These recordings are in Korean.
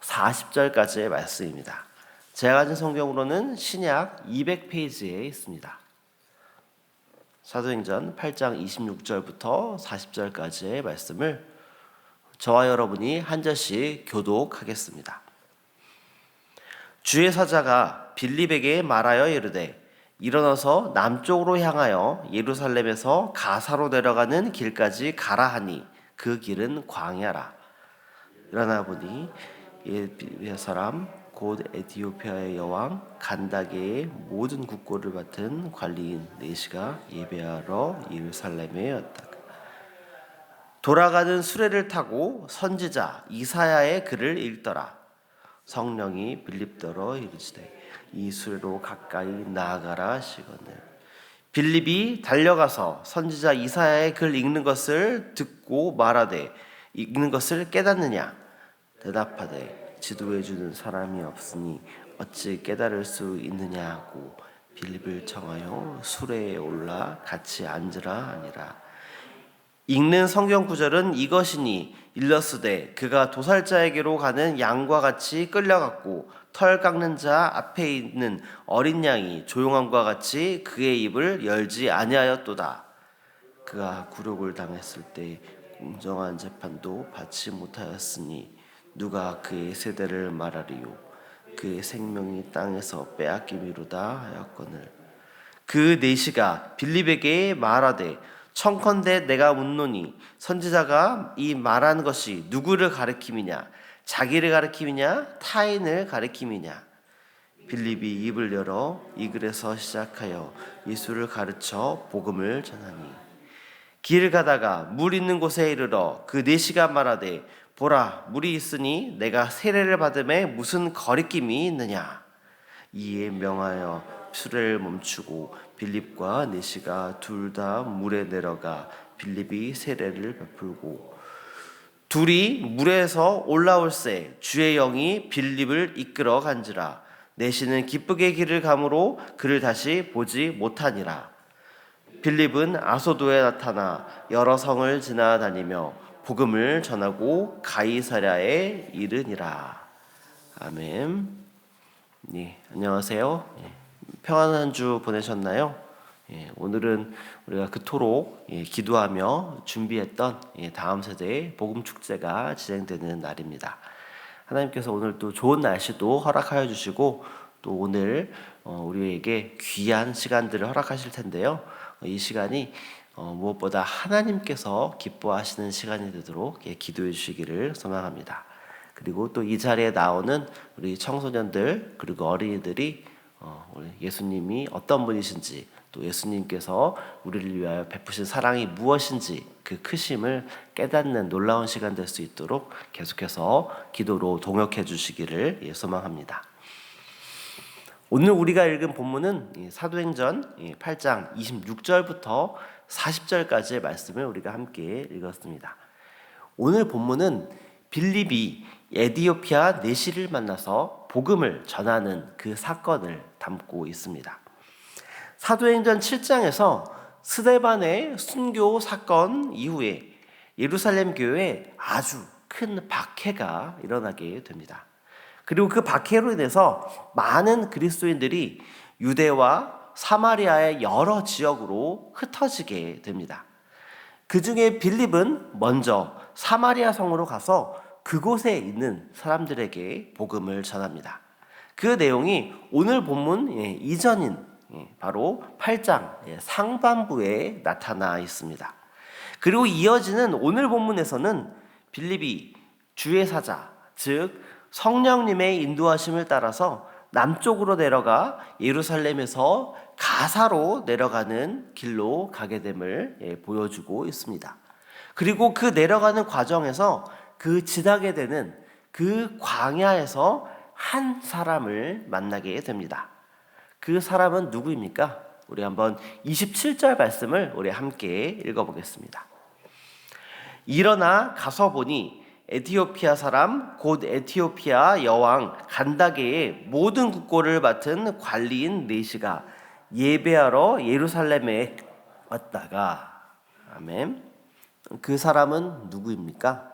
40절까지의 말씀입니다. 제가 가진 성경으로는 신약 200페이지에 있습니다. 사도행전 8장 26절부터 40절까지의 말씀을 저와 여러분이 한 절씩 교독하겠습니다. 주의 사자가 빌립에게 말하여 이르되 일어나서 남쪽으로 향하여 예루살렘에서 가사로 내려가는 길까지 가라 하니 그 길은 광야라. 일어나 보니 예비의 사람 곧 에티오피아의 여왕 간다게의 모든 국고를 맡은 관리인 네시가 예배하러 예루살렘에 왔다. 돌아가는 수레를 타고 선지자 이사야의 글을 읽더라. 성령이 빌립더러 이르시되 이 수레로 가까이 나아가라 하시거늘 빌립이 달려가서 선지자 이사야의 글 읽는 것을 듣고 말하되 읽는 것을 깨닫느냐 대답하되 지도해 주는 사람이 없으니 어찌 깨달을 수 있느냐 하고 빌립을 청하여 수레에 올라 같이 앉으라 하니라. 읽는 성경 구절은 이것이니 일러스되 그가 도살자에게로 가는 양과 같이 끌려갔고 털 깎는 자 앞에 있는 어린 양이 조용함과 같이 그의 입을 열지 아니하였도다. 그가 굴욕을 당했을 때 공정한 재판도 받지 못하였으니 누가 그의 세대를 말하리요. 그의 생명이 땅에서 빼앗김이로다 하였거늘 그 네시가 빌립에게 말하되 청컨대 내가 묻노니 선지자가 이 말한 것이 누구를 가리킴이냐 자기를 가리킴이냐 타인을 가리킴이냐. 빌립이 입을 열어 이 글에서 시작하여 예수를 가르쳐 복음을 전하니 길을 가다가 물 있는 곳에 이르러 그 네시가 말하되 보라 물이 있으니 내가 세례를 받음에 무슨 거리낌이 있느냐. 이에 명하여 수레를 멈추고 빌립과 네시가 둘 다 물에 내려가 빌립이 세례를 베풀고 둘이 물에서 올라올새 주의 영이 빌립을 이끌어 간지라. 네시는 기쁘게 길을 가므로 그를 다시 보지 못하니라. 빌립은 아소도에 나타나 여러 성을 지나다니며 복음을 전하고 가이사랴에 이르니라. 아멘. 네, 안녕하세요. 평안한 한 주 보내셨나요? 오늘은 우리가 그토록 기도하며 준비했던 다음 세대의 복음 축제가 진행되는 날입니다. 하나님께서 오늘 또 좋은 날씨도 허락하여 주시고 또 오늘 우리에게 귀한 시간들을 허락하실 텐데요. 이 시간이 무엇보다 하나님께서 기뻐하시는 시간이 되도록 기도해 주시기를 소망합니다. 그리고 또 이 자리에 나오는 우리 청소년들 그리고 어린이들이 우리 예수님이 어떤 분이신지 또 예수님께서 우리를 위하여 베푸신 사랑이 무엇인지 그 크심을 깨닫는 놀라운 시간 될 수 있도록 계속해서 기도로 동역해 주시기를 소망합니다. 오늘 우리가 읽은 본문은 사도행전 8장 26절부터 40절까지의 말씀을 우리가 함께 읽었습니다. 오늘 본문은 빌립이 에티오피아 네시를 만나서 복음을 전하는 그 사건을 담고 있습니다. 사도행전 7장에서 스데반의 순교 사건 이후에 예루살렘 교회에 아주 큰 박해가 일어나게 됩니다. 그리고 그 박해로 인해서 많은 그리스도인들이 유대와 사마리아의 여러 지역으로 흩어지게 됩니다. 그 중에 빌립은 먼저 사마리아 성으로 가서 그곳에 있는 사람들에게 복음을 전합니다. 그 내용이 오늘 본문 이전인 바로 8장 상반부에 나타나 있습니다. 그리고 이어지는 오늘 본문에서는 빌립이 주의 사자, 즉 성령님의 인도하심을 따라서 남쪽으로 내려가 예루살렘에서 가사로 내려가는 길로 가게 됨을 보여주고 있습니다. 그리고 그 내려가는 과정에서 그 지나게 되는 그 광야에서 한 사람을 만나게 됩니다. 그 사람은 누구입니까? 우리 한번 27절 말씀을 우리 함께 읽어보겠습니다. 일어나 가서 보니 에티오피아 사람 곧 에티오피아 여왕 간다게의 모든 국고를 맡은 관리인 네시가 예배하러 예루살렘에 왔다가 아멘. 그 사람은 누구입니까?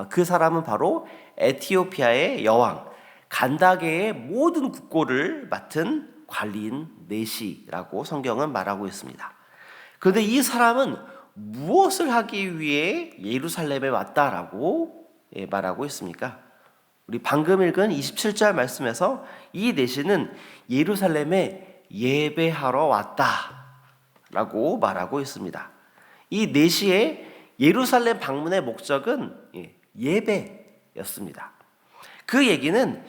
그 사람은 바로 에티오피아의 여왕 간다게의 모든 국고를 맡은 관리인 네시라고 성경은 말하고 있습니다. 그런데 이 사람은 무엇을 하기 위해 예루살렘에 왔다라고 말하고 있습니까? 우리 방금 읽은 27절 말씀에서 이 네시는 예루살렘에 예배하러 왔다라고 말하고 있습니다. 이 네시의 예루살렘 방문의 목적은 예배였습니다. 그 얘기는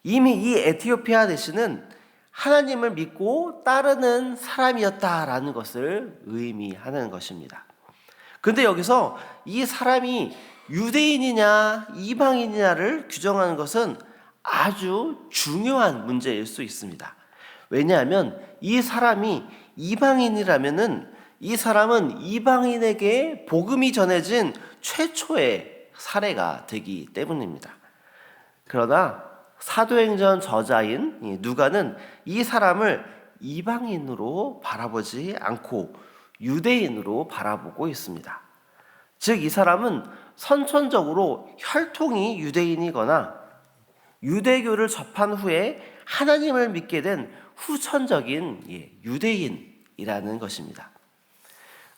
이미 이 에티오피아 네시는 하나님을 믿고 따르는 사람이었다라는 것을 의미하는 것입니다. 그런데 여기서 이 사람이 유대인이냐 이방인이냐를 규정하는 것은 아주 중요한 문제일 수 있습니다. 왜냐하면 이 사람이 이방인이라면은 이 사람은 이방인에게 복음이 전해진 최초의 사례가 되기 때문입니다. 그러나 사도행전 저자인 누가는 이 사람을 이방인으로 바라보지 않고 유대인으로 바라보고 있습니다. 즉, 이 사람은 선천적으로 혈통이 유대인이거나 유대교를 접한 후에 하나님을 믿게 된 후천적인 유대인이라는 것입니다.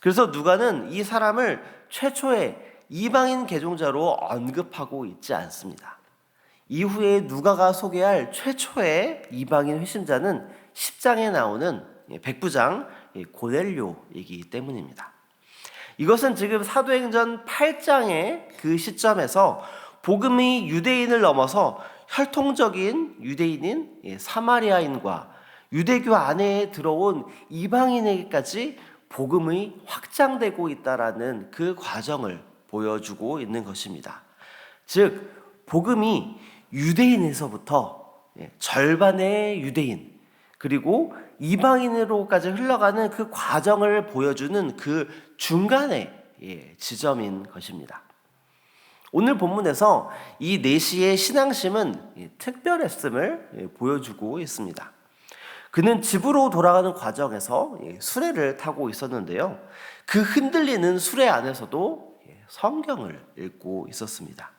그래서 누가는 이 사람을 최초의 이방인 개종자로 언급하고 있지 않습니다. 이후에 누가가 소개할 최초의 이방인 회심자는 10장에 나오는 백부장 고넬료이기 때문입니다. 이것은 지금 사도행전 8장의 그 시점에서 복음이 유대인을 넘어서 혈통적인 유대인인 사마리아인과 유대교 안에 들어온 이방인에게까지 복음이 확장되고 있다라는 그 과정을 보여주고 있는 것입니다. 즉, 복음이 유대인에서부터 절반의 유대인 그리고 이방인으로까지 흘러가는 그 과정을 보여주는 그 중간의 지점인 것입니다. 오늘 본문에서 이 네시의 신앙심은 특별했음을 보여주고 있습니다. 그는 집으로 돌아가는 과정에서 수레를 타고 있었는데요. 그 흔들리는 수레 안에서도 성경을 읽고 있었습니다.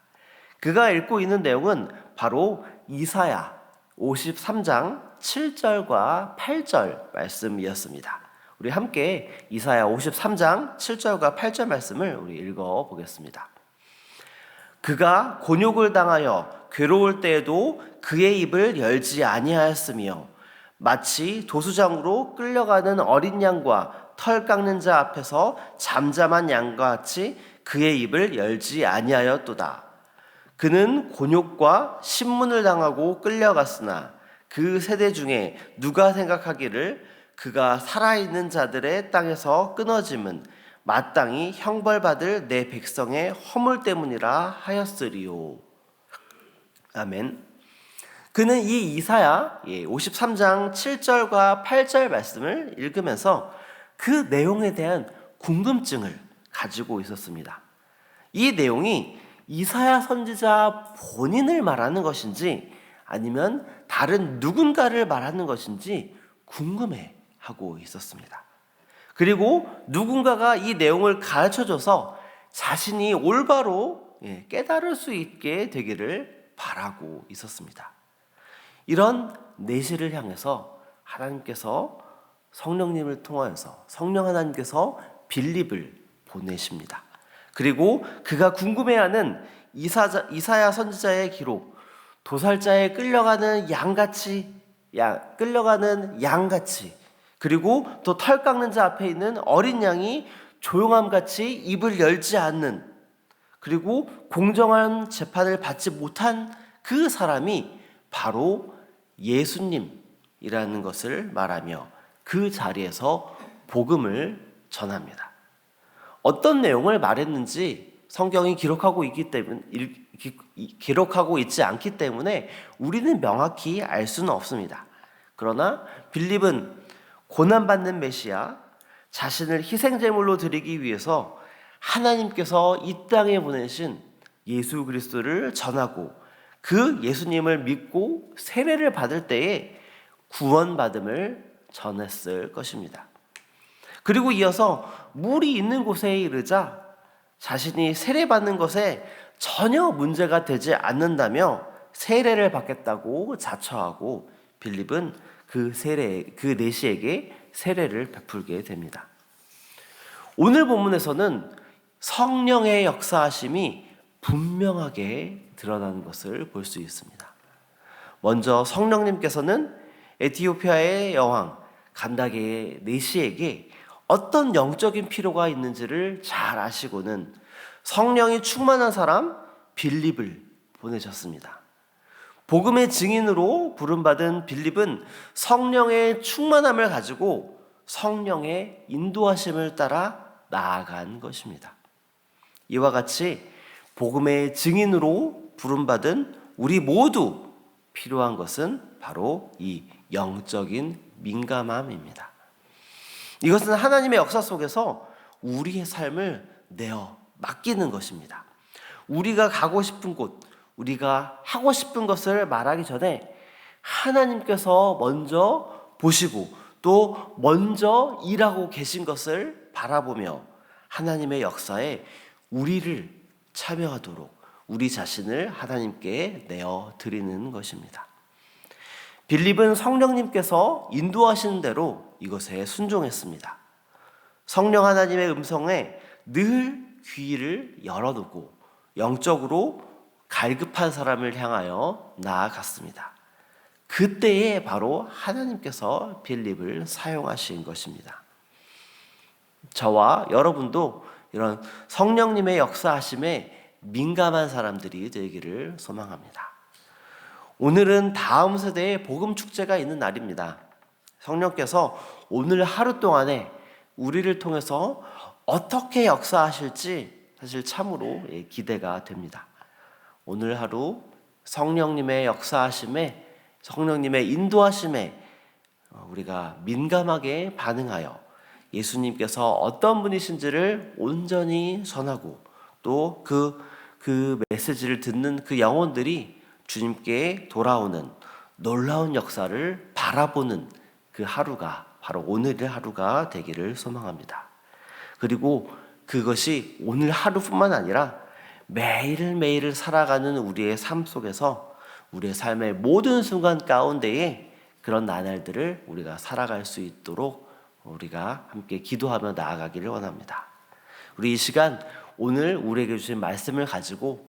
그가 읽고 있는 내용은 바로 이사야 53장 7절과 8절 말씀이었습니다. 우리 함께 이사야 53장 7절과 8절 말씀을 우리 읽어보겠습니다. 그가 곤욕을 당하여 괴로울 때에도 그의 입을 열지 아니하였으며 마치 도수장으로 끌려가는 어린 양과 털 깎는 자 앞에서 잠잠한 양과 같이 그의 입을 열지 아니하였도다. 그는 곤욕과 신문을 당하고 끌려갔으나 그 세대 중에 누가 생각하기를 그가 살아있는 자들의 땅에서 끊어짐은 마땅히 형벌받을 내 백성의 허물 때문이라 하였으리요. 아멘. 그는 이 이사야 53장 7절과 8절 말씀을 읽으면서 그 내용에 대한 궁금증을 가지고 있었습니다. 이 내용이 이사야 선지자 본인을 말하는 것인지 아니면 다른 누군가를 말하는 것인지 궁금해하고 있었습니다. 그리고 누군가가 이 내용을 가르쳐줘서 자신이 올바로 깨달을 수 있게 되기를 바라고 있었습니다. 이런 내시를 향해서 하나님께서 성령님을 통하여서 성령 하나님께서 빌립을 보내십니다. 그리고 그가 궁금해하는 이사야 선지자의 기록, 도살자에 끌려가는 양같이 그리고 또 털 깎는 자 앞에 있는 어린 양이 조용함같이 입을 열지 않는, 그리고 공정한 재판을 받지 못한 그 사람이 바로 예수님이라는 것을 말하며 그 자리에서 복음을 전합니다. 어떤 내용을 말했는지 성경이 기록하고 있지 않기 때문에 우리는 명확히 알 수는 없습니다. 그러나 빌립은 고난받는 메시아, 자신을 희생제물로 드리기 위해서 하나님께서 이 땅에 보내신 예수 그리스도를 전하고 그 예수님을 믿고 세례를 받을 때에 구원받음을 전했을 것입니다. 그리고 이어서 물이 있는 곳에 이르자 자신이 세례받는 것에 전혀 문제가 되지 않는다며 세례를 받겠다고 자처하고 빌립은 그 내시에게 세례를 베풀게 됩니다. 오늘 본문에서는 성령의 역사하심이 분명하게 드러나는 것을 볼 수 있습니다. 먼저 성령님께서는 에티오피아의 여왕 간다게의 내시에게 어떤 영적인 필요가 있는지를 잘 아시고는 성령이 충만한 사람 빌립을 보내셨습니다. 복음의 증인으로 부름받은 빌립은 성령의 충만함을 가지고 성령의 인도하심을 따라 나아간 것입니다. 이와 같이 복음의 증인으로 부름받은 우리 모두 필요한 것은 바로 이 영적인 민감함입니다. 이것은 하나님의 역사 속에서 우리의 삶을 내어 맡기는 것입니다. 우리가 가고 싶은 곳, 우리가 하고 싶은 것을 말하기 전에 하나님께서 먼저 보시고 또 먼저 일하고 계신 것을 바라보며 하나님의 역사에 우리를 참여하도록 우리 자신을 하나님께 내어 드리는 것입니다. 빌립은 성령님께서 인도하시는 대로 이것에 순종했습니다. 성령 하나님의 음성에 늘 귀를 열어두고 영적으로 갈급한 사람을 향하여 나아갔습니다. 그때에 바로 하나님께서 빌립을 사용하신 것입니다. 저와 여러분도 이런 성령님의 역사하심에 민감한 사람들이 되기를 소망합니다. 오늘은 다음 세대의 복음 축제가 있는 날입니다. 성령께서 오늘 하루 동안에 우리를 통해서 어떻게 역사하실지 사실 참으로 기대가 됩니다. 오늘 하루 성령님의 역사하심에, 성령님의 인도하심에 우리가 민감하게 반응하여 예수님께서 어떤 분이신지를 온전히 전하고 또 그 메시지를 듣는 그 영혼들이 주님께 돌아오는 놀라운 역사를 바라보는 그 하루가 바로 오늘의 하루가 되기를 소망합니다. 그리고 그것이 오늘 하루뿐만 아니라 매일매일 살아가는 우리의 삶 속에서 우리의 삶의 모든 순간 가운데에 그런 나날들을 우리가 살아갈 수 있도록 우리가 함께 기도하며 나아가기를 원합니다. 우리 이 시간 오늘 우리에게 주신 말씀을 가지고